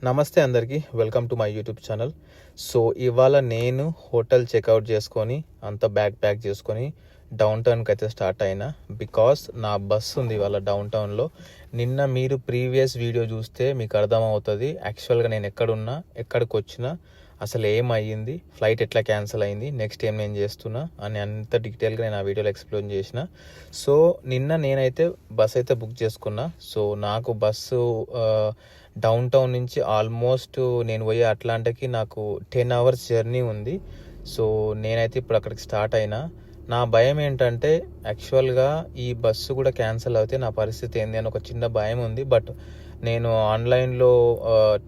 నమస్తే అందరికీ, welcome to my YouTube channel. So ఇవాళ నేను హోటల్ చెక్అవుట్ చేసుకొని అంతా బ్యాగ్ ప్యాక్ చేసుకొని డౌన్ టౌన్కి అయితే స్టార్ట్ అయినా. బికాస్ నా బస్సు ఉంది ఇవాళ డౌన్ టౌన్లో. నిన్న మీరు ప్రీవియస్ వీడియో చూస్తే మీకు అర్థమవుతుంది యాక్చువల్గా నేను ఎక్కడున్నా, ఎక్కడికి వచ్చినా, అసలు ఏమయ్యింది, ఫ్లైట్ ఎట్లా క్యాన్సిల్ అయింది, నెక్స్ట్ ఏం నేను చేస్తున్నా అని అంత డీటెయిల్గా నేను ఆ వీడియోలో ఎక్స్ప్లెయిన్ చేసిన. సో నిన్న నేనైతే బస్ అయితే బుక్ చేసుకున్నా. సో నాకు బస్సు డౌన్ టౌన్ నుంచి ఆల్మోస్ట్ నేను పోయే అట్లాంటాకి నాకు 10 hours జర్నీ ఉంది. సో నేనైతే ఇప్పుడు అక్కడికి స్టార్ట్ అయినా. నా భయం ఏంటంటే యాక్చువల్గా ఈ బస్సు కూడా క్యాన్సిల్ అవుతే నా పరిస్థితి ఏంది అని ఒక చిన్న భయం ఉంది. బట్ నేను ఆన్లైన్లో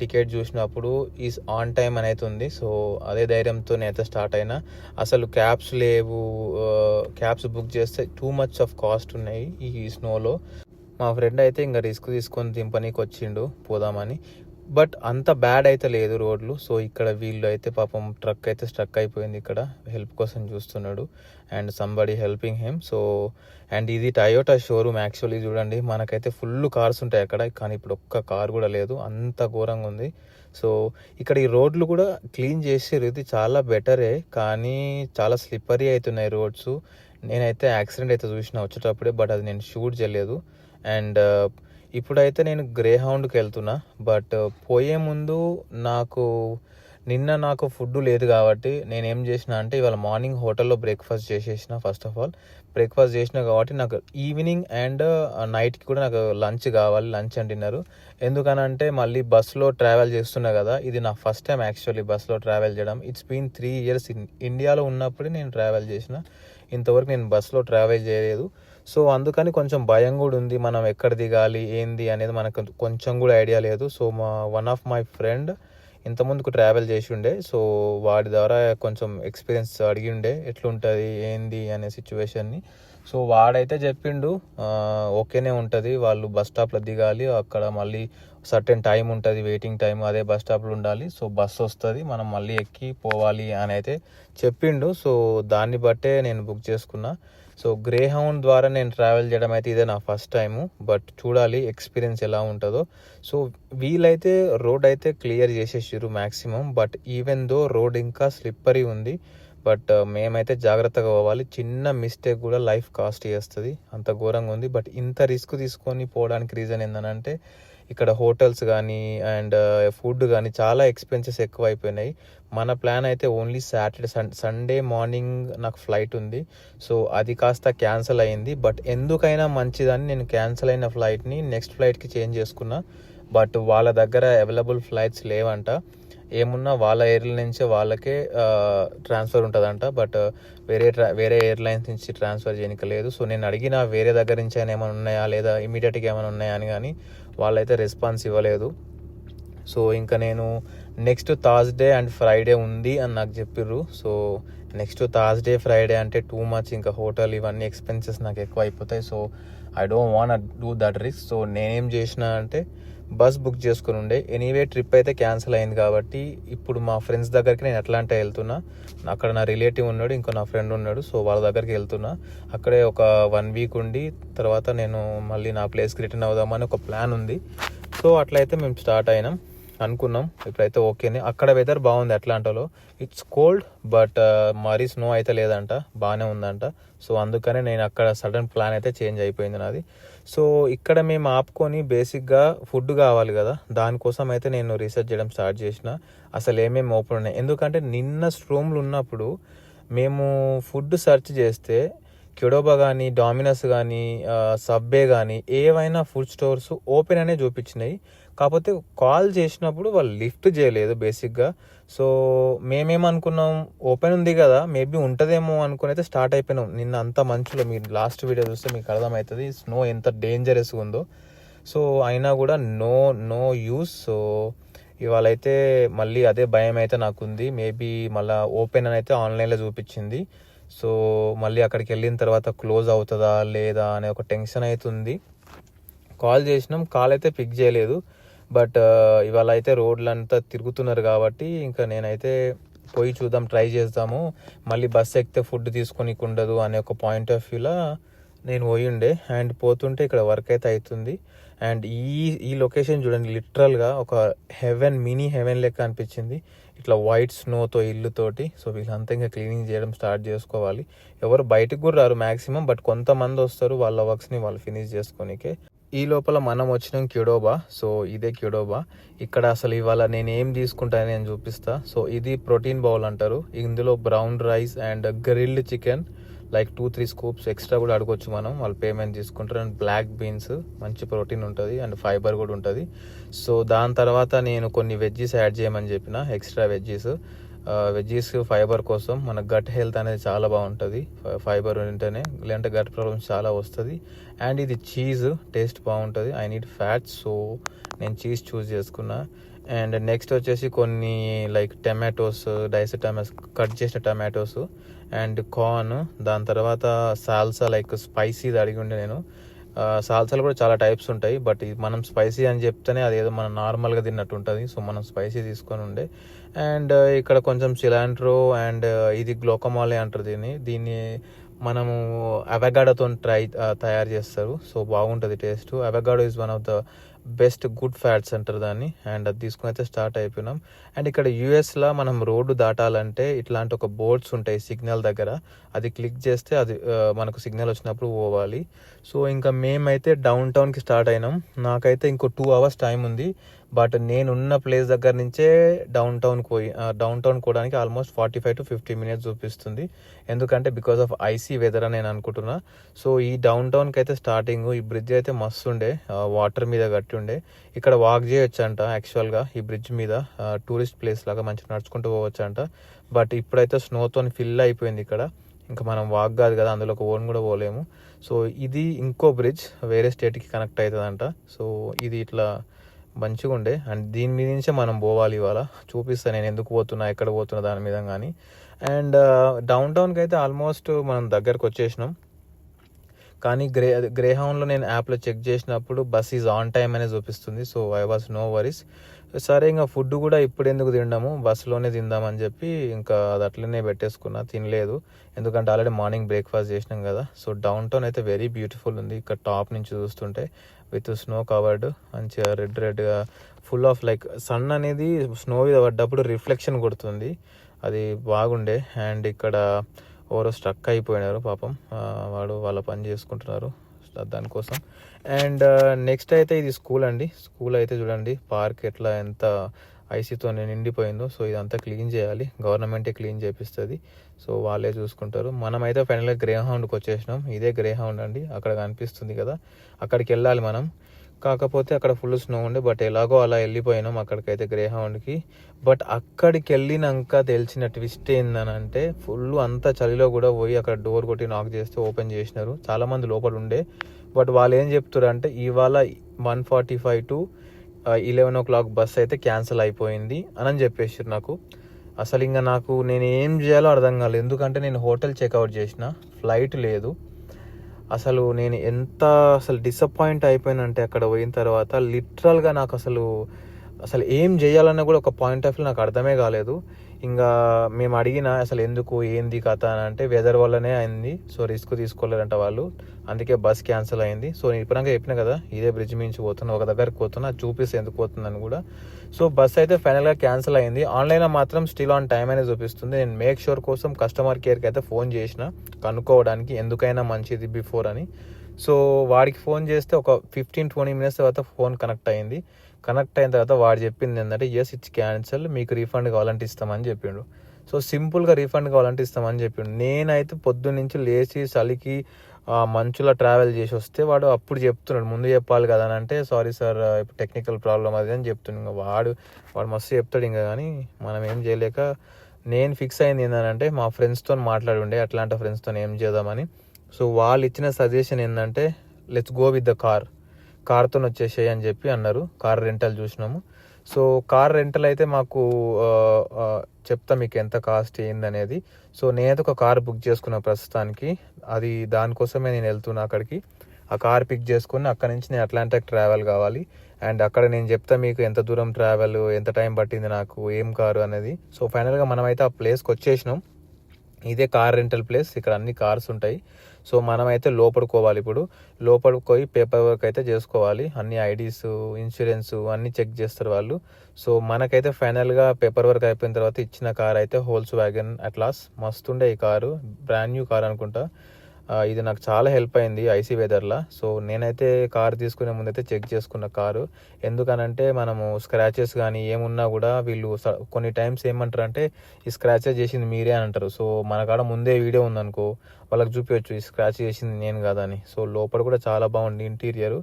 టికెట్ చూసినప్పుడు ఈ ఆన్ టైం అనేది ఉంది. సో అదే ధైర్యంతో నేనైతే స్టార్ట్ అయినా. అసలు క్యాబ్స్ లేవు, క్యాబ్స్ బుక్ చేస్తే టూ మచ్ ఆఫ్ కాస్ట్ ఉన్నాయి ఈ స్నోలో. మా ఫ్రెండ్ అయితే ఇంకా రిస్క్ తీసుకొని దింపనీకి వచ్చిండు పోదామని. బట్ అంత బ్యాడ్ అయితే లేదు రోడ్లు. సో ఇక్కడ వీళ్ళు అయితే పాపం ట్రక్ అయితే స్ట్రక్ అయిపోయింది, ఇక్కడ హెల్ప్ కోసం చూస్తున్నాడు and somebody helping him. So and ఇది టయోటా షోరూమ్ యాక్చువల్లీ. చూడండి, మనకైతే ఫుల్ కార్స్ ఉంటాయి అక్కడ, కానీ ఇప్పుడు ఒక్క కార్ కూడా లేదు, అంత ఘోరంగా ఉంది. సో ఇక్కడ ఈ రోడ్లు కూడా క్లీన్ చేసారు, ఇది చాలా బెటరే, కానీ చాలా స్లిప్పరీ అవుతున్నాయి రోడ్స్. నేనైతే యాక్సిడెంట్ అయితే చూసిన వచ్చేటప్పుడే, బట్ అది నేను షూట్ చేయలేదు. అండ్ ఇప్పుడైతే నేను గ్రే హౌండ్కి వెళ్తున్నా. బట్ పోయే ముందు నిన్న ఫుడ్ లేదు కాబట్టి నేను ఏం చేసిన అంటే ఇవాళ మార్నింగ్ హోటల్లో బ్రేక్ఫాస్ట్ చేసేసిన. ఫస్ట్ ఆఫ్ ఆల్ బ్రేక్ఫాస్ట్ చేసిన కాబట్టి నాకు ఈవినింగ్ అండ్ నైట్కి కూడా నాకు లంచ్ కావాలి, లంచ్ అండ్ డిన్నర్. ఎందుకనంటే మళ్ళీ బస్సులో ట్రావెల్ చేస్తున్నా కదా, ఇది నా ఫస్ట్ టైం యాక్చువల్లీ బస్సులో ట్రావెల్ చేయడం. ఇట్స్ బీన్ 3 years ఇండియాలో ఉన్నప్పుడే నేను ట్రావెల్ చేసిన, ఇంతవరకు నేను బస్సులో ట్రావెల్ చేయలేదు. సో అందుకని కొంచెం భయం కూడా ఉంది, మనం ఎక్కడ దిగాలి ఏంది అనేది మనకు కొంచెం కూడా ఐడియా లేదు. So one of my friend ఇంతకుముందుకు ట్రావెల్ చేసి ఉండే, సో వాడి ద్వారా కొంచెం ఎక్స్పీరియన్స్ అడిగి ఉండే ఎట్లుంటుంది ఏంది అనే సిచ్యువేషన్ని. సో వాడైతే చెప్పిండు ఓకేనే ఉంటుంది, వాళ్ళు బస్ స్టాప్లో దిగాలి, అక్కడ మళ్ళీ సర్టెన్ టైం ఉంటుంది, వెయిటింగ్ టైం, అదే బస్ స్టాప్లో ఉండాలి. సో బస్ వస్తుంది, మనం మళ్ళీ ఎక్కి పోవాలి అని అయితే చెప్పిండు. సో దాన్ని బట్టే నేను బుక్ చేసుకున్నా. సో గ్రే హౌండ్ ద్వారా నేను ట్రావెల్ చేయడం అయితే ఇదే నా ఫస్ట్ టైము. బట్ చూడాలి ఎక్స్పీరియన్స్ ఎలా ఉంటుందో. సో వీలైతే రోడ్ అయితే క్లియర్ చేసేసారు maximum. But even though road ఇంకా స్లిప్పరీ ఉంది. బట్ మేమైతే జాగ్రత్తగా పోవాలి, చిన్న మిస్టేక్ కూడా లైఫ్ కాస్ట్ చేస్తుంది, అంత ఘోరంగా ఉంది. బట్ ఇంత రిస్క్ తీసుకొని పోవడానికి రీజన్ ఏంటంటే ఇక్కడ హోటల్స్ కానీ అండ్ ఫుడ్ కానీ చాలా ఎక్స్పెన్సెస్ ఎక్కువ అయిపోయినాయి. మన ప్లాన్ అయితే ఓన్లీ సండే మార్నింగ్ నాకు ఫ్లైట్ ఉంది. సో అది కాస్త క్యాన్సిల్ అయింది. బట్ ఎందుకైనా మంచిదని నేను క్యాన్సిల్ అయిన ఫ్లైట్ని నెక్స్ట్ ఫ్లైట్కి చేంజ్ చేసుకున్నా. బట్ వాళ్ళ దగ్గర అవైలబుల్ ఫ్లైట్స్ లేవంట, ఏమున్నా వాళ్ళ ఎయిర్లైన్ నుంచి వాళ్ళకే ట్రాన్స్ఫర్ ఉంటుందంట. బట్ వేరే ఎయిర్లైన్స్ నుంచి ట్రాన్స్ఫర్ చేయడానికి లేదు. సో నేను అడిగిన వేరే దగ్గర నుంచి అయినా ఏమైనా ఉన్నాయా లేదా ఇమీడియట్గా ఏమైనా ఉన్నాయా అని, కానీ వాళ్ళైతే రెస్పాన్స్ ఇవ్వలేదు. సో ఇంకా నేను నెక్స్ట్ థర్స్డే అండ్ ఫ్రైడే ఉంది అని నాకు చెప్పిర్రు. సో నెక్స్ట్ థర్స్డే ఫ్రైడే అంటే టూ మచ్, ఇంకా హోటల్ ఇవన్నీ ఎక్స్పెన్సెస్ నాకు ఎక్కువ అయిపోతాయి. So I don't want do that risk. So నేనేం చేసిన అంటే బస్ బుక్ చేసుకుని ఉండే. ఎనీవే ట్రిప్ అయితే క్యాన్సిల్ అయింది కాబట్టి ఇప్పుడు మా ఫ్రెండ్స్ దగ్గరికి నేను అట్లాంటా వెళ్తున్నా. అక్కడ నా రిలేటివ్ ఉన్నాడు, ఇంకో నా ఫ్రెండ్ ఉన్నాడు. సో వాళ్ళ దగ్గరికి వెళ్తున్నా. అక్కడే ఒక 1 week ఉండి తర్వాత నేను మళ్ళీ నా ప్లేస్కి రిటర్న్ అవుదామని ఒక ప్లాన్ ఉంది. సో అట్లయితే మేము స్టార్ట్ అయినాం అనుకున్నాం. ఇప్పుడైతే ఓకేనే. అక్కడ వెదర్ బాగుంది అట్లాంటాలో, ఇట్స్ కోల్డ్ బట్ మరీ స్నో అయితే లేదంట, బాగానే ఉందంట. సో అందుకనే నేను అక్కడ సడన్ ప్లాన్ అయితే చేంజ్ అయిపోయింది నాది. సో ఇక్కడ మేము ఆపుకొని బేసిక్గా ఫుడ్ కావాలి కదా, దానికోసం అయితే నేను రీసెర్చ్ చేయడం స్టార్ట్ చేసిన అసలు ఏమేమి ఓపెన్ ఉన్నాయి. ఎందుకంటే నిన్న స్ట్రోమ్లు ఉన్నప్పుడు మేము ఫుడ్ సెర్చ్ చేస్తే కెడోబా కానీ డామినోస్ కానీ సబ్వే కానీ ఏవైనా ఫుడ్ స్టోర్స్ ఓపెన్ అనే చూపించినాయి. కాకపోతే కాల్ చేసినప్పుడు వాళ్ళు లిఫ్ట్ చేయలేదు బేసిక్గా. సో మేమేమనుకున్నాం ఓపెన్ ఉంది కదా మేబీ ఉంటుందేమో అనుకుని అయితే స్టార్ట్ అయిపోయినాం. నిన్న అంత మంచులో మీరు లాస్ట్ వీడియో చూస్తే మీకు అర్థమవుతుంది స్నో ఎంత డేంజరస్గా ఉందో. సో అయినా కూడా నో యూస్. సో ఇవాళ అయితే మళ్ళీ అదే భయం అయితే నాకుంది, మేబీ మళ్ళీ ఓపెన్ అని అయితే ఆన్లైన్లో చూపించింది. సో మళ్ళీ అక్కడికి వెళ్ళిన తర్వాత క్లోజ్ అవుతుందా లేదా అనే ఒక టెన్షన్ అవుతుంది. కాల్ చేసినాం, కాల్ అయితే పిక్ చేయలేదు. బట్ ఇవాళ అయితే రోడ్లంతా తిరుగుతున్నారు కాబట్టి ఇంకా నేనైతే పోయి చూద్దాం, ట్రై చేద్దాము. మళ్ళీ బస్ ఎక్కితే ఫుడ్ తీసుకొని ఉండదు అనే ఒక పాయింట్ ఆఫ్ వ్యూలో నేను పోయి ఉండే. అండ్ పోతుంటే ఇక్కడ వర్క్ అయితే అవుతుంది. అండ్ ఈ లొకేషన్ చూడండి, లిటరల్గా ఒక మినీ హెవెన్ లెక్క అనిపించింది. ఇట్లా వైట్ స్నోతో ఇల్లుతోటి. సో వీళ్ళంతా ఇంకా క్లీనింగ్ చేయడం స్టార్ట్ చేసుకోవాలి. ఎవరు బయటకు కూడా రారు మ్యాక్సిమం, బట్ కొంతమంది వస్తారు వాళ్ళ వర్క్స్ని వాళ్ళు ఫినిష్ చేసుకోనికే. ఈ లోపల మనం వచ్చినాం క్యూడోబా. సో ఇదే క్యూడోబా. ఇక్కడ అసలు ఇవాళ నేను ఏం తీసుకుంటానని నేను చూపిస్తా. సో ఇది ప్రోటీన్ బౌల్ అంటారు. ఇందులో brown rice and grilled chicken like 2-3 scoops extra కూడా అడగొచ్చు మనం, వాళ్ళు పేమెంట్ తీసుకుంటారు. అండ్ బ్లాక్ బీన్స్, మంచి ప్రోటీన్ ఉంటుంది అండ్ ఫైబర్ కూడా ఉంటుంది. సో దాని తర్వాత నేను కొన్ని వెజ్జీస్ యాడ్ చేయమని చెప్పిన, ఎక్స్ట్రా వెజ్జీస్ ఫైబర్ కోసం. మన గట్ హెల్త్ అనేది చాలా బాగుంటుంది ఫైబర్ ఉంటేనే, లేదంటే గట్ ప్రాబ్లమ్స్ చాలా వస్తుంది. అండ్ ఇది చీజ్, టేస్ట్ బాగుంటుంది. ఐ నీడ్ ఫ్యాట్స్, సో నేను చీజ్ చూస్ చేసుకున్నా. అండ్ నెక్స్ట్ వచ్చేసి కొన్ని లైక్ టమాటోస్, కట్ చేసిన టమాటోస్ అండ్ కార్న్. దాని తర్వాత సాల్సా, లైక్ స్పైసీది అడిగి ఉండే నేను. సాల్సాలు కూడా చాలా టైప్స్ ఉంటాయి, బట్ మనం స్పైసీ అని చెప్తేనే అది ఏదో మనం నార్మల్గా తిన్నట్టు ఉంటుంది. సో మనం స్పైసీ తీసుకొని ఉండే. అండ్ ఇక్కడ కొంచెం సిలాంట్రో అండ్ ఇది గ్లోకమాలే అంటారు దీన్ని మనము అవగాడోతో తయారు చేస్తారు. సో బాగుంటుంది taste. అవగాడో is one of the best good fats అంటారు దాన్ని. అండ్ అది తీసుకుని అయితే స్టార్ట్ అయిపోయినాం. అండ్ ఇక్కడ యూఎస్లో మనం రోడ్డు దాటాలంటే ఇట్లాంటి ఒక బోర్డ్స్ ఉంటాయి సిగ్నల్ దగ్గర, అది క్లిక్ చేస్తే అది మనకు సిగ్నల్ వచ్చినప్పుడు పోవాలి. సో ఇంకా మేమైతే డౌన్ టౌన్కి స్టార్ట్ అయినాం. నాకైతే ఇంకో 2 hours టైం ఉంది, బట్ నేనున్న ప్లేస్ దగ్గర నుంచే డౌన్ టౌన్ పోవడానికి ఆల్మోస్ట్ 45 to 50 minutes చూపిస్తుంది. ఎందుకంటే బికాస్ ఆఫ్ ఐసీ వెదర్ అని నేను అనుకుంటున్నా. సో ఈ డౌన్ టౌన్కి అయితే స్టార్టింగ్ ఈ బ్రిడ్జ్ అయితే మస్తు ఉండే, వాటర్ మీద కట్టి ఉండే. ఇక్కడ వాక్ చేయొచ్చు అంట యాక్చువల్గా ఈ బ్రిడ్జ్ మీద, టూరిస్ట్ ప్లేస్ లాగా మంచిగా నడుచుకుంటూ పోవచ్చు అంట. బట్ ఇప్పుడైతే స్నోతో ఫిల్ అయిపోయింది ఇక్కడ, ఇంకా మనం వాక్ కాదు కదా, అందులో ఒక ఓన్ కూడా పోలేము. సో ఇది ఇంకో బ్రిడ్జ్ వేరే స్టేట్కి కనెక్ట్ అవుతుందంట. సో ఇది ఇట్లా మంచిగా ఉండే. అండ్ దీని మీద నుంచే మనం పోవాలి. ఇవాళ చూపిస్తాను నేను ఎందుకు పోతున్నా, ఎక్కడ పోతున్నా దాని మీద కానీ. అండ్ డౌన్ టౌన్కి అయితే ఆల్మోస్ట్ మనం దగ్గరకు వచ్చేసినాం. కానీ గ్రేహౌండ్లో నేను యాప్లో చెక్ చేసినప్పుడు బస్ ఈజ్ ఆన్ టైమ్ అనే చూపిస్తుంది. So I was no worries. సరే ఇంకా ఫుడ్ కూడా ఇప్పుడు ఎందుకు తిండాము, బస్సులోనే తిందామని చెప్పి ఇంకా అది అట్లనే పెట్టేసుకున్నా, తినలేదు. ఎందుకంటే ఆల్రెడీ మార్నింగ్ బ్రేక్ఫాస్ట్ చేసినాం కదా. సో డౌన్ టౌన్ అయితే వెరీ బ్యూటిఫుల్ ఉంది ఇక్కడ టాప్ నుంచి చూస్తుంటే, విత్ స్నో కవర్డ్, మంచిగా రెడ్గా ఫుల్ ఆఫ్ లైక్ సన్ అనేది స్నో మీద పడ్డప్పుడు రిఫ్లెక్షన్ కొడుతుంది, అది బాగుండే. అండ్ ఇక్కడ ఎవరో స్ట్రక్ అయిపోయినారు పాపం, వాళ్ళ పని చేసుకుంటున్నారు దానికోసం. అండ్ నెక్స్ట్ అయితే ఇది స్కూల్ అండి. స్కూల్ అయితే చూడండి పార్క్ ఎంత ఐసీతో నిండిపోయిందో. సో ఇదంతా క్లీన్ చేయాలి, గవర్నమెంటే క్లీన్ చేపిస్తుంది. సో వాళ్ళే చూసుకుంటారు. మనమైతే ఫైనల్గా గ్రేహౌండ్కి వచ్చేసినాం. ఇదే గ్రేహౌండ్ అండి, అక్కడ కనిపిస్తుంది కదా, అక్కడికి వెళ్ళాలి మనం. కాకపోతే అక్కడ ఫుల్ స్నో ఉండే, బట్ ఎలాగో అలా వెళ్ళిపోయినాం అక్కడికైతే గ్రేహౌండ్కి. బట్ అక్కడికి వెళ్ళినాక తెలిసిన ట్విస్ట్ ఏందనంటే, ఫుల్ అంతా చలిలో కూడా పోయి అక్కడ డోర్ కొట్టి నాక్ చేస్తే ఓపెన్ చేసినారు. చాలామంది లోపల ఉండే, బట్ వాళ్ళు ఏం చెప్తారు అంటే ఇవాళ 1:45 to 11 o'clock బస్ అయితే క్యాన్సిల్ అయిపోయింది అని చెప్పేసారు నాకు. అసలు ఇంకా నేను ఏం చేయాలో అర్థం కాలేదు. ఎందుకంటే నేను హోటల్ చెక్అవుట్ చేసిన, ఫ్లైట్ లేదు. అసలు నేను ఎంత డిసప్పాయింట్ అయిపోయినంటే అక్కడ పోయిన తర్వాత లిటరల్గా నాకు అసలు ఏం చేయాలన్నా కూడా ఒక పాయింట్ ఆఫ్ వ్యూ నాకు అర్థమే కాలేదు. ఇంకా మేము అడిగిన అసలు ఎందుకు ఏంది కథ అని అంటే వెదర్ వల్లనే అయింది. సో రిస్క్ తీసుకోలేదంట వాళ్ళు, అందుకే బస్ క్యాన్సిల్ అయింది. సో నేను ఇప్పుడంగా చెప్పిన కదా ఇదే బ్రిడ్జ్ మించి పోతున్నా, ఒక దగ్గరికి పోతున్నా, చూపిస్తే ఎందుకు పోతుందని కూడా. సో బస్ అయితే ఫైనల్గా క్యాన్సిల్ అయింది. ఆన్లైన్లో మాత్రం స్టిల్ ఆన్ టైం అనేది చూపిస్తుంది. నేను మేక్ షూర్ కోసం కస్టమర్ కేర్కి అయితే ఫోన్ చేసిన కనుక్కోవడానికి, ఎందుకైనా మంచిది బిఫోర్ అని. సో వాడికి ఫోన్ చేస్తే ఒక 15-20 minutes తర్వాత ఫోన్ కనెక్ట్ అయింది. కనెక్ట్ అయిన తర్వాత వాడు చెప్పింది ఏంటంటే ఇట్స్ క్యాన్సల్, మీకు రీఫండ్ కావాలంటే ఇస్తామని చెప్పిండు. సో సింపుల్గా రీఫండ్ కావాలంటే ఇస్తామని చెప్పిండు. నేనైతే పొద్దున్న నుంచి లేచి చలికి మంచులో ట్రావెల్ చేసి వస్తే వాడు అప్పుడు చెప్తున్నాడు, ముందు చెప్పాలి కదా అని అంటే, సారీ సార్ ఇప్పుడు టెక్నికల్ ప్రాబ్లం అది అని చెప్తున్నాడు. వాడు మస్తు చెప్తాడు ఇంకా, కానీ మనం ఏం చేయలేక నేను ఫిక్స్ అయింది ఏంటంటే మా ఫ్రెండ్స్తో మాట్లాడి ఉండే, అట్లాంటి ఫ్రెండ్స్తో ఏం చేద్దామని. సో వాళ్ళు ఇచ్చిన సజెషన్ ఏంటంటే లెట్స్ గో విత్ ద కార్తో వచ్చేసాయి అని చెప్పి అన్నారు. కార్ రెంటల్ చూసినాము. సో కార్ రెంటల్ అయితే మాకు చెప్తా మీకు ఎంత కాస్ట్ ఏందనేది. సో నేనైతే ఒక కార్ బుక్ చేసుకున్నా ప్రస్తుతానికి, అది దానికోసమే నేను వెళ్తున్నా అక్కడికి. ఆ కార్ పిక్ చేసుకుని అక్కడ నుంచి నేను అట్లాంటిక్ ట్రావెల్ కావాలి. అండ్ అక్కడ నేను చెప్తా మీకు ఎంత దూరం ట్రావెల్, ఎంత టైం పట్టింది నాకు, ఏం కారు అనేది. సో ఫైనల్గా మనమైతే ఆ ప్లేస్కి వచ్చేసినాం. ఇదే కార్ రెంటల్ ప్లేస్, ఇక్కడ అన్ని కార్స్ ఉంటాయి. సో మనమైతే లోపడుకోవాలి. ఇప్పుడు లోపలికి పోయి పేపర్ వర్క్ అయితే చేసుకోవాలి. అన్ని ఐడీస్, ఇన్సూరెన్స్ అన్నీ చెక్ చేస్తారు వాళ్ళు. సో మనకైతే ఫైనల్గా పేపర్ వర్క్ అయిపోయిన తర్వాత ఇచ్చిన కార్ అయితే హోల్స్ వ్యాగన్ అట్లాస్. మస్తుండే ఈ కారు, బ్రాండ్ న్యూ కార్ అనుకుంటా. ఇది నాకు చాలా హెల్ప్ అయింది ఐసీ వెదర్లో. సో నేనైతే కారు తీసుకునే ముందైతే చెక్ చేసుకున్న కారు. ఎందుకనంటే మనము స్క్రాచెస్ కానీ ఏమున్నా కూడా వీళ్ళు కొన్ని టైమ్స్ ఏమంటారు అంటే ఈ స్క్రాచెస్ చేసింది మీరే అని అంటారు. సో మన కాడ ముందే వీడియో ఉందనుకో వాళ్ళకి చూపించచ్చు ఈ స్క్రాచ్ చేసింది నేను కాదని. సో లోపల కూడా చాలా బాగుంది ఇంటీరియర్,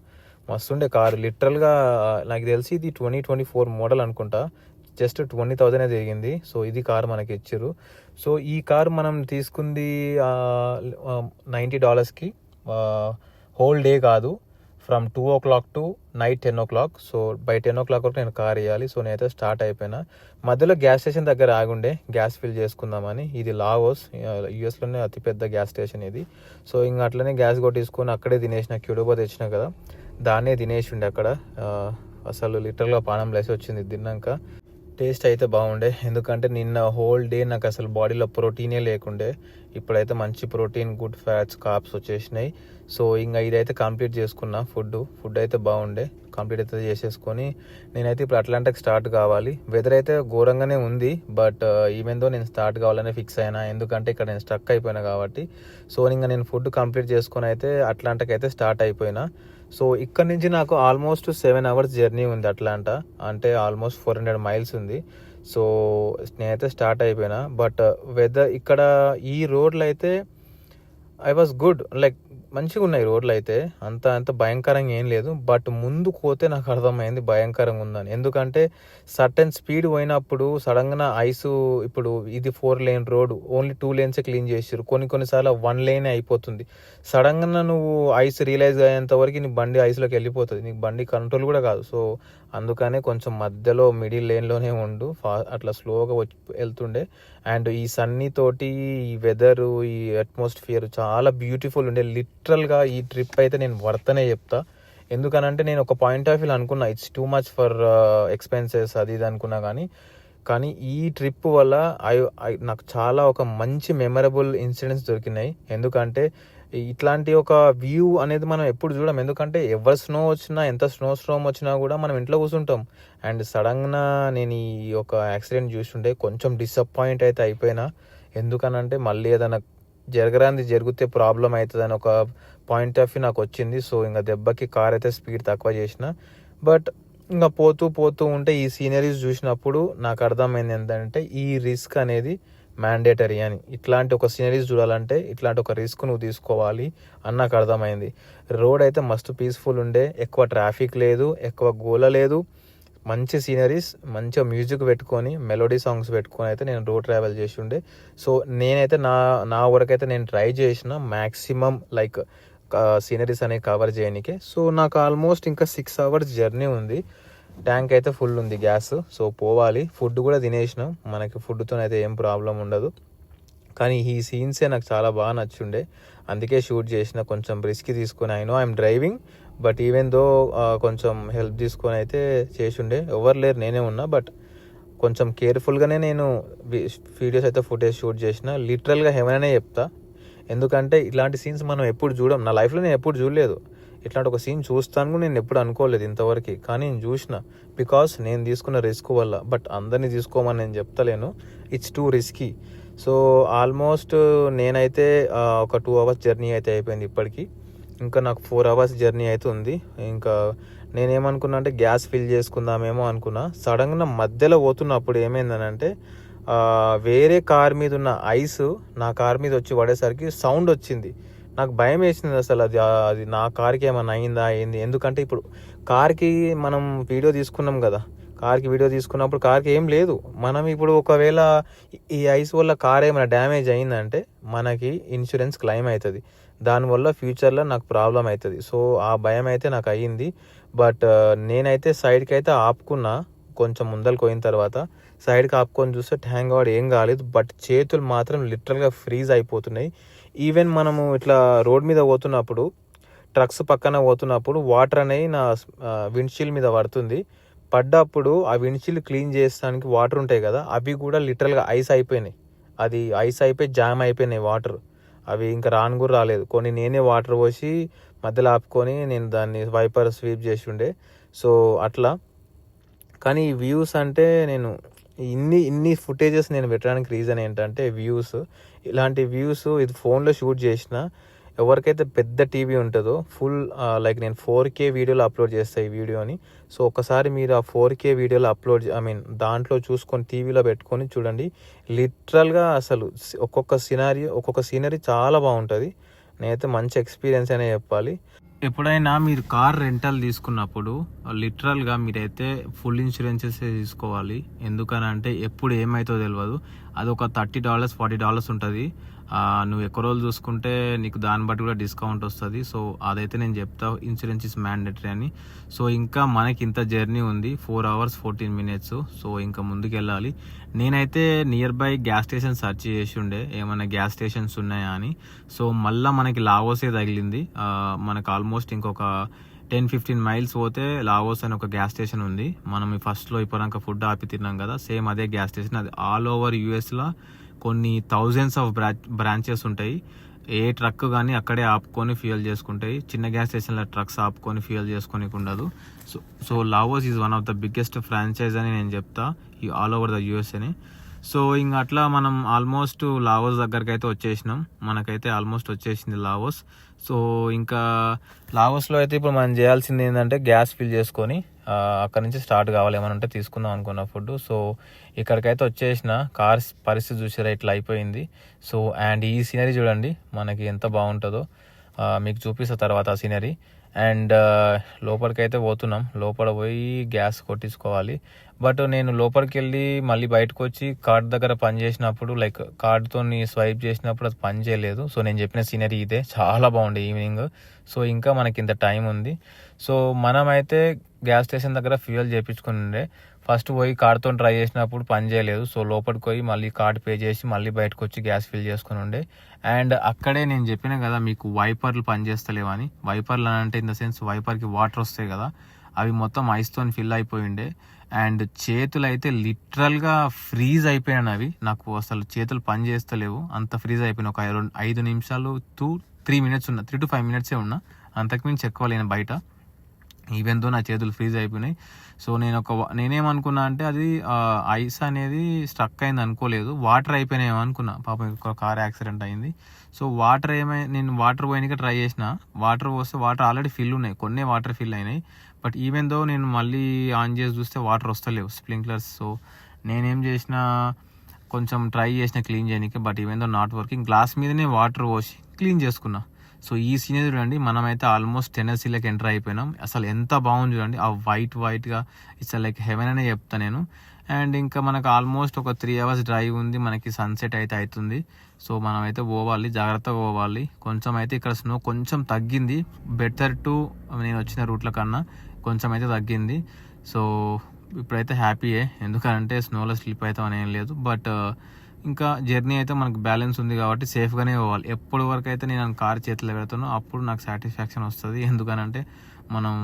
మస్తుండే కారు. లిటరల్గా నాకు తెలిసి ఇది 2024 మోడల్ అనుకుంటా. జస్ట్ 20,000 తిరిగింది. సో ఇది కారు మనకి ఇచ్చారు. సో ఈ కారు మనం తీసుకుంది $90కి. హోల్ డే కాదు, from 2 o'clock to night 10 o'clock. So by 10 o'clock వరకు నేను కార్ ఇవ్వాలి. సో నేనైతే స్టార్ట్ అయిపోయినా. మధ్యలో గ్యాస్ స్టేషన్ దగ్గర ఆగుండే గ్యాస్ ఫిల్ చేసుకుందామని. ఇది లావోస్, యూఎస్లోనే అతిపెద్ద గ్యాస్ స్టేషన్ ఇది. సో ఇంకా అట్లనే గ్యాస్ కొట్టేసుకొని అక్కడే తినేసిన. క్యూడోబా తెచ్చిన కదా, దాన్నే తినేసి ఉండే అక్కడ. అసలు లిటరల్గా పానం లేసి వచ్చింది తిన్నాక. టేస్ట్ అయితే బాగుండే, ఎందుకంటే నిన్న హోల్ డే నాకు అసలు బాడీలో ప్రోటీనే లేకుండే. ఇప్పుడైతే మంచి ప్రోటీన్, గుడ్ ఫ్యాట్స్, కార్బ్స్ వచ్చేసినాయి. సో ఇంకా ఇదైతే కంప్లీట్ చేసుకున్నా. ఫుడ్ అయితే బాగుండే, కంప్లీట్ అయితే చేసేసుకొని నేనైతే ఇప్పుడు అట్లాంటికి స్టార్ట్ కావాలి. వెదర్ అయితే ఘోరంగానే ఉంది, బట్ ఈవెన్ దో నేను స్టార్ట్ కావాలనే ఫిక్స్ అయినా. ఎందుకంటే ఇక్కడ నేను స్టక్ అయిపోయినా కాబట్టి. సో ఇంకా నేను ఫుడ్ కంప్లీట్ చేసుకొని అయితే అట్లాంటికి అయితే స్టార్ట్ అయిపోయినా. సో ఇక్కడ నుంచి నాకు ఆల్మోస్ట్ 7 hours జర్నీ ఉంది అట్లాంటా, అంటే ఆల్మోస్ట్ 400 miles ఉంది. సో నేనైతే స్టార్ట్ అయిపోయినా. బట్ వెదర్ ఇక్కడ ఈ రోడ్లు అయితే ఐ వాజ్ గుడ్, లైక్ మంచిగా ఉన్నాయి రోడ్లు అయితే. అంత భయంకరంగా ఏం లేదు. బట్ ముందు పోతే నాకు అర్థమైంది భయంకరంగా ఉందని. ఎందుకంటే సర్టెన్ స్పీడ్ పోయినప్పుడు సడన్గా ఐస్, ఇప్పుడు ఇది 4 lane road, only 2 lanes clean చేసారు. కొన్నిసార్లు 1 lane అయిపోతుంది. సడన్గా నువ్వు ఐస్ రియలైజ్ అయ్యేంత వరకు నీ బండి ఐస్లోకి వెళ్ళిపోతుంది, నీకు బండి కంట్రోల్ కూడా కాదు. సో అందుకనే కొంచెం మధ్యలో మిడిల్ లేన్లోనే ఉండు, అట్లా స్లోగా వెళ్తుండే. అండ్ ఈ సన్నీ తోటి ఈ వెదరు, ఈ అట్మాస్ఫియర్ చాలా బ్యూటిఫుల్ ఉండే. లిటరల్గా ఈ ట్రిప్ అయితే నేను వర్తనే చెప్తా. ఎందుకనంటే నేను ఒక పాయింట్ ఆఫ్ వ్యూ అనుకున్నా it's too much for expenses అది ఇది అనుకున్నా, కానీ ఈ ట్రిప్ వల్ల నాకు చాలా ఒక మంచి మెమరబుల్ ఇన్సిడెంట్స్ దొరికినాయి. ఎందుకంటే ఇట్లాంటి ఒక వ్యూ అనేది మనం ఎప్పుడు చూడం. ఎందుకంటే ఎవరు స్నో వచ్చినా, ఎంత స్ట్రోమ్ వచ్చినా కూడా మనం ఇంట్లో కూర్చుంటాం. అండ్ సడన్గా నేను ఈ ఒక యాక్సిడెంట్ చూస్తుంటే కొంచెం డిసప్పాయింట్ అయితే అయిపోయినా. ఎందుకనంటే మళ్ళీ ఏదైనా జరిగితే ప్రాబ్లం అవుతుందని ఒక పాయింట్ ఆఫ్ వ్యూ నాకు వచ్చింది. సో ఇంకా దెబ్బకి కార్ అయితే స్పీడ్ తక్కువ చేసిన. బట్ ఇంకా పోతూ ఉంటే ఈ సీనరీస్ చూసినప్పుడు నాకు అర్థమైంది ఏంటంటే ఈ రిస్క్ అనేది మ్యాండేటరీ అని. ఇట్లాంటి ఒక సీనరీస్ చూడాలంటే ఇట్లాంటి ఒక రిస్క్ నువ్వు తీసుకోవాలి అని నాకు అర్థమైంది. రోడ్ అయితే మస్తు పీస్ఫుల్ ఉండే, ఎక్కువ ట్రాఫిక్ లేదు, ఎక్కువ గోల లేదు, మంచి సీనరీస్, మంచిగా మ్యూజిక్ పెట్టుకొని, మెలోడీ సాంగ్స్ పెట్టుకొని అయితే నేను రోడ్ ట్రావెల్ చేసి ఉండే. సో నేనైతే నా వరకైతే నేను ట్రై చేసిన మ్యాక్సిమం లైక్ సీనరీస్ అనేవి కవర్ చేయడానికి. సో నాకు ఆల్మోస్ట్ ఇంకా 6 hours జర్నీ ఉంది. ట్యాంక్ అయితే ఫుల్ ఉంది గ్యాస్. సో పోవాలి. ఫుడ్ కూడా తినేసినాం, మనకి ఫుడ్తో అయితే ఏం ప్రాబ్లం ఉండదు. కానీ ఈ సీన్సే నాకు చాలా బాగా నచ్చుండే, అందుకే షూట్ చేసిన. కొంచెం రిస్క్ తీసుకొని, I know I'm driving, but even though కొంచెం హెల్ప్ తీసుకొని అయితే చేసుండే. ఎవరు లేరు, నేనే ఉన్నా. బట్ కొంచెం కేర్ఫుల్గానే నేను వీడియోస్ అయితే ఫుటేజ్ షూట్ చేసిన. లిటరల్గా హెవెన్ అనే చెప్తా. ఎందుకంటే ఇలాంటి సీన్స్ మనం ఎప్పుడు చూడం. నా లైఫ్లో నేను ఎప్పుడు చూడలేదు ఇట్లాంటి ఒక సీన్. చూస్తాను నేను ఎప్పుడు అనుకోలేదు ఇంతవరకు, కానీ నేను చూసిన బికాస్ నేను తీసుకున్న రిస్క్ వల్ల. బట్ అందరినీ తీసుకోమని నేను చెప్తలేను, it's too risky. So almost నేనైతే ఒక 2 hours జర్నీ అయితే అయిపోయింది ఇప్పటికీ. ఇంకా నాకు 4 hours జర్నీ అయితే ఉంది. ఇంకా నేనేమనుకున్నా అంటే గ్యాస్ ఫిల్ చేసుకుందామేమో అనుకున్నా. సడన్గా మధ్యలో పోతున్నప్పుడు ఏమైందనంటే వేరే కార్ మీద ఉన్న ఐస్ నా కార్ మీద వచ్చి పడేసరికి సౌండ్ వచ్చింది. నాకు భయం వేసింది అసలు. అది నా కార్కి ఏమైనా అయిందా ఏంది. ఎందుకంటే ఇప్పుడు కార్కి మనం వీడియో తీసుకున్నాం కదా, కార్కి వీడియో తీసుకున్నప్పుడు కార్కి ఏం లేదు. మనం ఇప్పుడు ఒకవేళ ఈ ఐస్ వల్ల కార్ ఏమైనా డ్యామేజ్ అయిందంటే మనకి ఇన్సూరెన్స్ క్లెయిమ్ అవుతుంది. దానివల్ల ఫ్యూచర్లో నాకు ప్రాబ్లం అవుతుంది. సో ఆ భయం అయితే నాకు అయ్యింది. బట్ నేనైతే సైడ్కి అయితే ఆపుకున్నా. కొంచెం ముందరికి పోయిన తర్వాత సైడ్కి ఆపుకొని చూస్తే ట్యాంక్ గాడ్ ఏం కాలేదు. బట్ చేతులు మాత్రం లిటరల్గా ఫ్రీజ్ అయిపోతున్నాయి. ఈవెన్ మనము ఇట్లా రోడ్ మీద పోతున్నప్పుడు, ట్రక్స్ పక్కన పోతున్నప్పుడు వాటర్ అనేవి నా విండ్షీల్డ్ మీద పడుతుంది. పడ్డప్పుడు ఆ విండ్షీల్డ్ క్లీన్ చేసడానికి వాటర్ ఉంటాయి కదా, అవి కూడా లిటరల్గా ఐస్ అయిపోయినాయి. అది ఐస్ అయిపోయి జామ్ అయిపోయినాయి వాటర్. అవి ఇంకా రాను కూడా రాలేదు. కొన్ని నేనే వాటర్ పోసి మధ్యలో ఆపుకొని నేను దాన్ని వైపర్ స్వీప్ చేసి ఉండే. సో అట్లా. కానీ ఈ వ్యూస్ అంటే నేను ఇన్ని ఫుటేజెస్ నేను పెట్టడానికి రీజన్ ఏంటంటే వ్యూస్. ఇలాంటి వ్యూస్ ఇది ఫోన్లో షూట్ చేసిన ఎవరికైతే పెద్ద టీవీ ఉంటుందో ఫుల్ లైక్ నేను 4K వీడియోలో అప్లోడ్ చేస్తాను ఈ వీడియోని. సో ఒకసారి మీరు ఆ 4K వీడియోలో దాంట్లో చూసుకొని టీవీలో పెట్టుకొని చూడండి. లిటరల్గా అసలు ఒక్కొక్క సీనరీ చాలా బాగుంటుంది. నేనైతే మంచి ఎక్స్పీరియన్స్ అనే చెప్పాలి. ఎప్పుడైనా మీరు కార్ రెంటల్ తీసుకున్నప్పుడు లిటరల్గా మీరైతే ఫుల్ ఇన్సూరెన్సెస్ తీసుకోవాలి. ఎందుకనంటే ఎప్పుడు ఏమవుతుందో తెలియదు. అది ఒక $30 $40 ఉంటుంది. నువ్వు ఎక్కువ రోజులు చూసుకుంటే నీకు దాన్ని బట్టి కూడా డిస్కౌంట్ వస్తుంది. సో అదైతే నేను చెప్తా, ఇన్సూరెన్స్ ఇస్ మ్యాండేటరీ అని. సో ఇంకా మనకి ఇంత జర్నీ ఉంది, 4 hours 14 minutes. సో ఇంకా ముందుకు వెళ్ళాలి. నేనైతే near by gas station search చేసి ఉండే ఏమైనా గ్యాస్ స్టేషన్స్ ఉన్నాయా అని. సో మళ్ళీ మనకి లావోసే తగిలింది. మనకు ఆల్మోస్ట్ ఇంకొక 10-15 miles పోతే లావోస్ అని ఒక గ్యాస్ స్టేషన్ ఉంది. మనం ఫస్ట్లో ఇప్పుడు ఫుడ్ ఆపి తిన్నాం కదా, సేమ్ అదే గ్యాస్ స్టేషన్. అది ఆల్ ఓవర్ యూఎస్లో కొన్ని thousands of బ్రాంచెస్ ఉంటాయి. ఏ ట్రక్ కానీ అక్కడే ఆపుకొని ఫ్యూయల్ చేసుకుంటాయి. చిన్న గ్యాస్ స్టేషన్లో ట్రక్స్ ఆపుకొని ఫ్యూయల్ చేసుకోనికి ఉండదు. So Laos is one of the biggest franchise అని నేను చెప్తా ఈ ఆల్ ఓవర్ ద యూఎస్ అని. సో ఇంక అట్లా మనం ఆల్మోస్ట్ లావోస్ దగ్గరికి అయితే వచ్చేసినాం. మనకైతే ఆల్మోస్ట్ వచ్చేసింది లావోస్. సో ఇంకా లావోస్లో అయితే ఇప్పుడు మనం చేయాల్సింది ఏంటంటే గ్యాస్ ఫిల్ చేసుకొని అక్కడ నుంచి స్టార్ట్ కావాలి. ఏమైనా ఉంటే తీసుకుందాం అనుకున్న ఫుడ్. సో ఇక్కడికైతే వచ్చేసిన కార్స్ పరిస్థితి చూసారా ఇట్లా అయిపోయింది. సో అండ్ ఈ సీనరీ చూడండి మనకి ఎంత బాగుంటుందో మీకు చూపిస్తా తర్వాత ఆ సీనరీ. అండ్ లోపలికైతే పోతున్నాం. లోపల పోయి గ్యాస్ కొట్టించుకోవాలి. బట్ నేను లోపలికి వెళ్ళి మళ్ళీ బయటకు వచ్చి కార్డ్ దగ్గర పని చేసినప్పుడు లైక్ కార్డ్తో స్వైప్ చేసినప్పుడు అది పని చేయలేదు. సో నేను చెప్పిన సీనరీ ఇదే, చాలా బాగుంది ఈవినింగ్. సో ఇంకా మనకి ఇంత టైం ఉంది. సో మనమైతే గ్యాస్ స్టేషన్ దగ్గర ఫ్యూయల్ చేయించుకుని ఉండే. ఫస్ట్ పోయి కార్డ్తో ట్రై చేసినప్పుడు పని చేయలేదు. సో లోపలికి పోయి మళ్ళీ కార్డ్ పే చేసి మళ్ళీ బయటకు వచ్చి గ్యాస్ ఫిల్ చేసుకుని ఉండే. అండ్ అక్కడే నేను చెప్పిన కదా మీకు వైపర్లు పనిచేస్తలేవని. వైపర్లు అంటే ఇన్ ద సెన్స్ వైపర్కి వాటర్ వస్తాయి కదా, అవి మొత్తం ఐస్తో ఫిల్ అయిపోయి ఉండే. అండ్ చేతులు అయితే లిటరల్గా ఫ్రీజ్ అయిపోయాను. అవి నాకు అసలు చేతులు పని చేస్తలేవు, అంత ఫ్రీజ్ అయిపోయినాయి. ఒక 5 నిమిషాలు 3 minutes ఉన్నా, 3 to 5 minutes ఉన్నా, అంతకుమించి ఎక్కువ లేను బయట. ఈవెన్ దో నా చేతులు ఫ్రీజ్ అయిపోయినాయి. సో నేనేమనుకున్నా అంటే అది ఐస్ అనేది స్ట్రక్ అయింది అనుకోలేదు, వాటర్ అయిపోయినాయేమో అనుకున్నా. పాపం ఒక కార్ యాక్సిడెంట్ అయింది. సో నేను వాటర్ పోయినాక ట్రై చేసిన, వాటర్ పోస్తే వాటర్ ఆల్రెడీ ఫిల్ ఉన్నాయి, కొన్ని వాటర్ ఫిల్ అయినాయి. బట్ ఈవెన్ దో నేను మళ్ళీ ఆన్ చేసి చూస్తే వాటర్ వస్తలేవు స్ప్రింక్లర్స్. సో నేనేం చేసిన, కొంచెం ట్రై చేసిన క్లీన్ చేయడానికి, but even though not working. Glass మీదనే వాటర్ పోసి క్లీన్ చేసుకున్నా. సో ఈ సీనరీ చూడండి, మనమైతే ఆల్మోస్ట్ టెన్నెసీలోకి ఎంటర్ అయిపోయినాం. అసలు ఎంత బాగుంది చూడండి, ఆ వైట్గా ఇట్స్ లైక్ హెవెన్ అనే చెప్తా నేను. అండ్ ఇంకా మనకు ఆల్మోస్ట్ ఒక 3 hours డ్రైవ్ ఉంది. మనకి సన్సెట్ అయితే అవుతుంది. సో మనమైతే పోవాలి, జాగ్రత్తగా పోవాలి. కొంచెం అయితే ఇక్కడ స్నో కొంచెం తగ్గింది, బెటర్ టు నేను వచ్చిన రూట్ల కన్నా కొంచెం అయితే తగ్గింది. సో ఇప్పుడైతే హ్యాపీయే, ఎందుకంటే స్నోలో స్లిప్ అవుతాం అని ఏం లేదు. బట్ ఇంకా జర్నీ అయితే మనకు బ్యాలెన్స్ ఉంది కాబట్టి సేఫ్గానే పోవాలి. ఎప్పటి వరకు అయితే నేను కార్ చేతిలో పెడతానో అప్పుడు నాకు సాటిస్ఫాక్షన్ వస్తుంది. ఎందుకనంటే మనం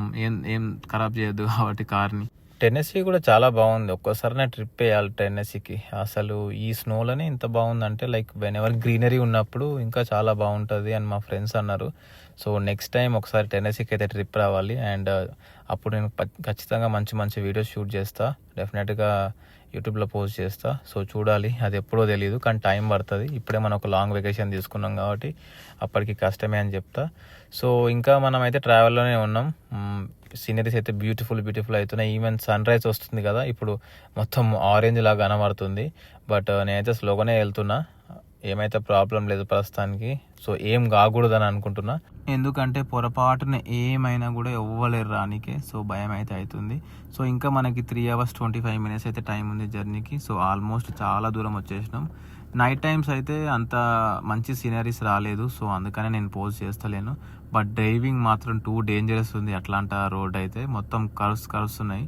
ఏం ఖరాబ్ చేయొద్దు కాబట్టి కార్ని. టెన్నెసీ కూడా చాలా బాగుంది. ఒక్కోసారి ట్రిప్ వేయాలి టెన్నెసీకి. అసలు ఈ స్నోలోనే ఇంత బాగుందంటే లైక్ వెన్ ఎవర్ గ్రీనరీ ఉన్నప్పుడు ఇంకా చాలా బాగుంటుంది అని మా ఫ్రెండ్స్ అన్నారు. సో నెక్స్ట్ టైం ఒకసారి టెన్నెసీకి అయితే ట్రిప్ రావాలి. అండ్ అప్పుడు నేను ఖచ్చితంగా మంచి వీడియోస్ షూట్ చేస్తా, డెఫినెట్గా యూట్యూబ్లో పోస్ట్ చేస్తా. సో చూడాలి, అది ఎప్పుడో తెలియదు కానీ టైం పడుతుంది. ఇప్పుడే మనం ఒక లాంగ్ వెకేషన్ తీసుకున్నాం కాబట్టి అప్పటికి కష్టమే అని చెప్తా. సో ఇంకా మనం అయితే ట్రావెల్లోనే ఉన్నాం. సీనరీస్ అయితే బ్యూటిఫుల్ అవుతున్నాయి. ఈవెన్ సన్ రైజ్ వస్తుంది కదా, ఇప్పుడు మొత్తం ఆరెంజ్ లాగా కనబడుతుంది. బట్ నేనైతే స్లోగానే వెళ్తున్నా, ఏమైతే ప్రాబ్లం లేదు ప్రస్తుతానికి. సో ఏం కాకూడదని అనుకుంటున్నా, ఎందుకంటే పొరపాటున ఏమైనా కూడా ఇవ్వలేరు రానికే. సో భయం అయితే అవుతుంది. సో ఇంకా మనకి 3 hours 25 minutes అయితే టైం ఉంది జర్నీకి. సో ఆల్మోస్ట్ చాలా దూరం వచ్చేసినాం. నైట్ టైమ్స్ అయితే అంత మంచి సీనరీస్ రాలేదు, సో అందుకనే నేను పోస్ట్ చేస్తలేను. బట్ డ్రైవింగ్ మాత్రం టూ డేంజరస్ ఉంది. అట్లాంటా రోడ్ అయితే మొత్తం కర్వ్స్ ఉన్నాయి.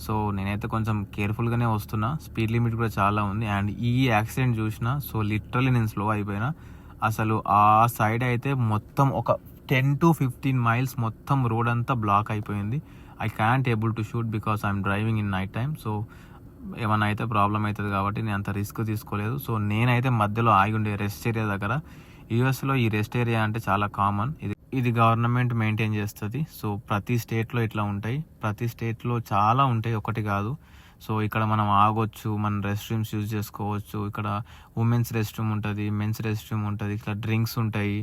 సో నేనైతే కొంచెం కేర్ఫుల్గానే వస్తున్నా, స్పీడ్ లిమిట్ కూడా చాలా ఉంది. అండ్ ఈ యాక్సిడెంట్ చూసిన, సో లిటరల్లీ నేను స్లో అయిపోయినా. అసలు ఆ సైడ్ అయితే మొత్తం ఒక 10 to 15 miles మొత్తం రోడ్ అంతా బ్లాక్ అయిపోయింది. I can't able to shoot because I'm driving in night time. So ఏమన్నా అయితే ప్రాబ్లం అవుతుంది కాబట్టి నేను అంత రిస్క్ తీసుకోలేదు. సో నేనైతే మధ్యలో ఆగి ఉండే రెస్ట్ ఏరియా దగ్గర. యూఎస్లో ఈ రెస్ట్ ఏరియా అంటే చాలా కామన్. ఇది గవర్నమెంట్ మెయింటైన్ చేస్తుంది. సో ప్రతి స్టేట్లో ఇట్లా ఉంటాయి, ప్రతి స్టేట్లో చాలా ఉంటాయి, ఒకటి కాదు. సో ఇక్కడ మనం ఆగొచ్చు, మన రెస్ట్ రూమ్స్ యూజ్ చేసుకోవచ్చు. ఇక్కడ ఉమెన్స్ రెస్ట్ రూమ్ ఉంటుంది, మెన్స్ రెస్ట్ రూమ్ ఉంటుంది, ఇక్కడ డ్రింక్స్ ఉంటాయి.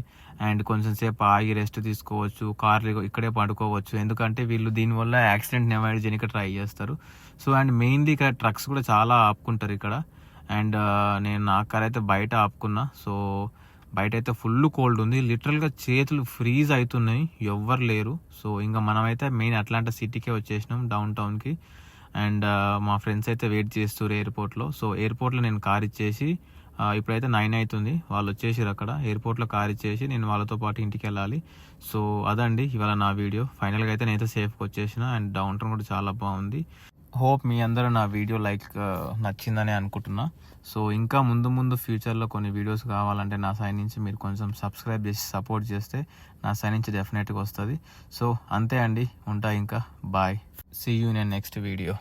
అండ్ కొంచెం సేపు ఆగి రెస్ట్ తీసుకోవచ్చు, కార్లు ఇక్కడే పడుకోవచ్చు. ఎందుకంటే వీళ్ళు దీనివల్ల యాక్సిడెంట్ని అవాయిడ్ చేయడానికి ట్రై చేస్తారు. సో అండ్ మెయిన్లీ ఇక్కడ ట్రక్స్ కూడా చాలా ఆపుకుంటారు ఇక్కడ. అండ్ నేను నా కార్ అయితే బయట ఆపుకున్నా. సో బయట అయితే ఫుల్ కోల్డ్ ఉంది, లిటరల్గా చేతులు ఫ్రీజ్ అవుతున్నాయి, ఎవ్వరు లేరు. సో ఇంకా మనమైతే మెయిన్ అట్లాంటా సిటీకే వచ్చేసినాం, డౌన్ టౌన్కి. అండ్ మా ఫ్రెండ్స్ అయితే వెయిట్ చేస్తారు ఎయిర్పోర్ట్లో. సో ఎయిర్పోర్ట్లో నేను కార్ ఇచ్చేసి ఇప్పుడైతే 9 అవుతుంది, వాళ్ళు వచ్చేసారు అక్కడ ఎయిర్పోర్ట్లో. కార్ ఇచ్చేసి నేను వాళ్ళతో పాటు ఇంటికి వెళ్ళాలి. సో అదండి ఇవాళ నా వీడియో. ఫైనల్గా అయితే నేనైతే సేఫ్గా వచ్చేసిన. అండ్ డౌన్ టౌన్ కూడా చాలా బాగుంది. హోప్ మీ అందరూ నా వీడియో నచ్చిందని అనుకుంటున్నా. సో ఇంకా ముందు ఫ్యూచర్లో కొన్ని వీడియోస్ కావాలంటే నా సైడ్ నుంచి మీరు కొంచెం సబ్స్క్రైబ్ చేసి సపోర్ట్ చేస్తే నా సైడ్ నుంచి డెఫినెట్గా వస్తుంది. సో అంతే అండి, ఉంటా ఇంకా. Bye, see you in next video.